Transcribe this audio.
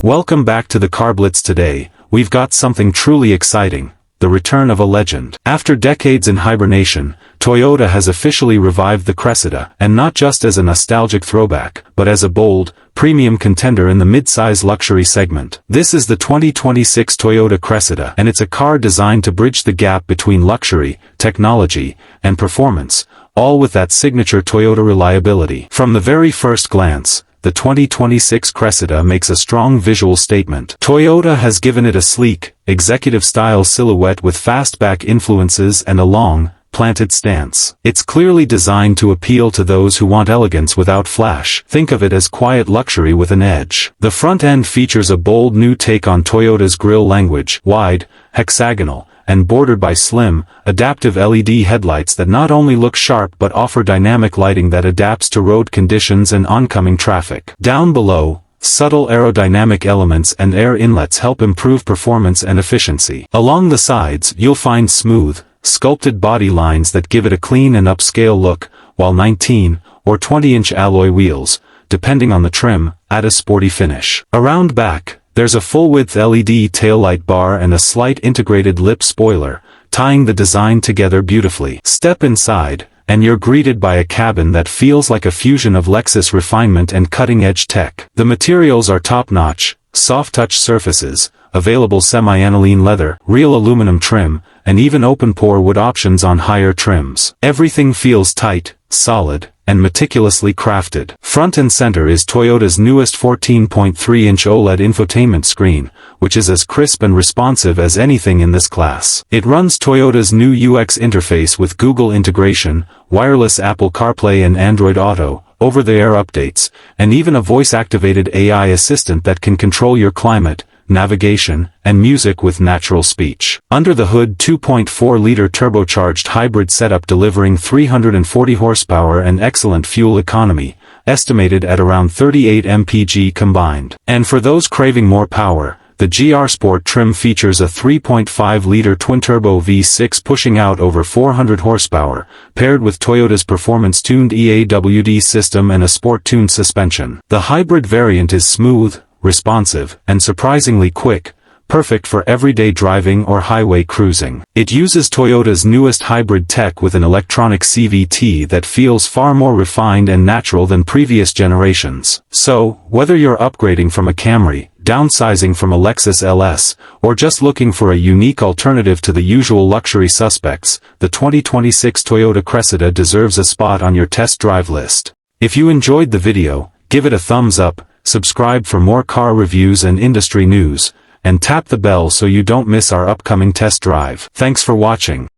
Welcome back to the CarBlitz. Today, we've got something truly exciting, the return of a legend. After decades in hibernation, Toyota has officially revived the Cressida, and not just as a nostalgic throwback, but as a bold, premium contender in the midsize luxury segment. This is the 2026 Toyota Cressida, and it's a car designed to bridge the gap between luxury, technology, and performance, all with that signature Toyota reliability. From the very first glance, the 2026 Cressida makes a strong visual statement. Toyota has given it a sleek, executive-style silhouette with fastback influences and a long, planted stance. It's clearly designed to appeal to those who want elegance without flash. Think of it as quiet luxury with an edge. The front end features a bold new take on Toyota's grille language, wide, hexagonal, and bordered by slim, adaptive LED headlights that not only look sharp but offer dynamic lighting that adapts to road conditions and oncoming traffic. Down below, subtle aerodynamic elements and air inlets help improve performance and efficiency. Along the sides, you'll find smooth, sculpted body lines that give it a clean and upscale look, while 19 or 20-inch alloy wheels, depending on the trim, add a sporty finish. Around back, there's a full-width LED taillight bar and a slight integrated lip spoiler, tying the design together beautifully. Step inside, and you're greeted by a cabin that feels like a fusion of Lexus refinement and cutting-edge tech. The materials are top-notch, soft-touch surfaces, available semi-aniline leather, real aluminum trim, and even open-pore wood options on higher trims. Everything feels tight, solid, and meticulously crafted. Front and center is Toyota's newest 14.3-inch OLED infotainment screen, which is as crisp and responsive as anything in this class. It runs Toyota's new UX interface with Google integration, wireless Apple CarPlay and Android Auto, over-the-air updates, and even a voice-activated AI assistant that can control your climate, navigation, and music with natural speech. Under the hood, 2.4-liter turbocharged hybrid setup delivering 340 horsepower and excellent fuel economy, estimated at around 38 mpg combined. And for those craving more power, the GR Sport trim features a 3.5-liter twin-turbo V6 pushing out over 400 horsepower, paired with Toyota's performance-tuned EAWD system and a sport-tuned suspension. The hybrid variant is smooth, responsive, and surprisingly quick, perfect for everyday driving or highway cruising. It uses Toyota's newest hybrid tech with an electronic CVT that feels far more refined and natural than previous generations. So, whether you're upgrading from a Camry, downsizing from a Lexus LS, or just looking for a unique alternative to the usual luxury suspects, the 2026 Toyota Cressida deserves a spot on your test drive list. If you enjoyed the video, give it a thumbs up, subscribe for more car reviews and industry news, and tap the bell so you don't miss our upcoming test drive. Thanks for watching.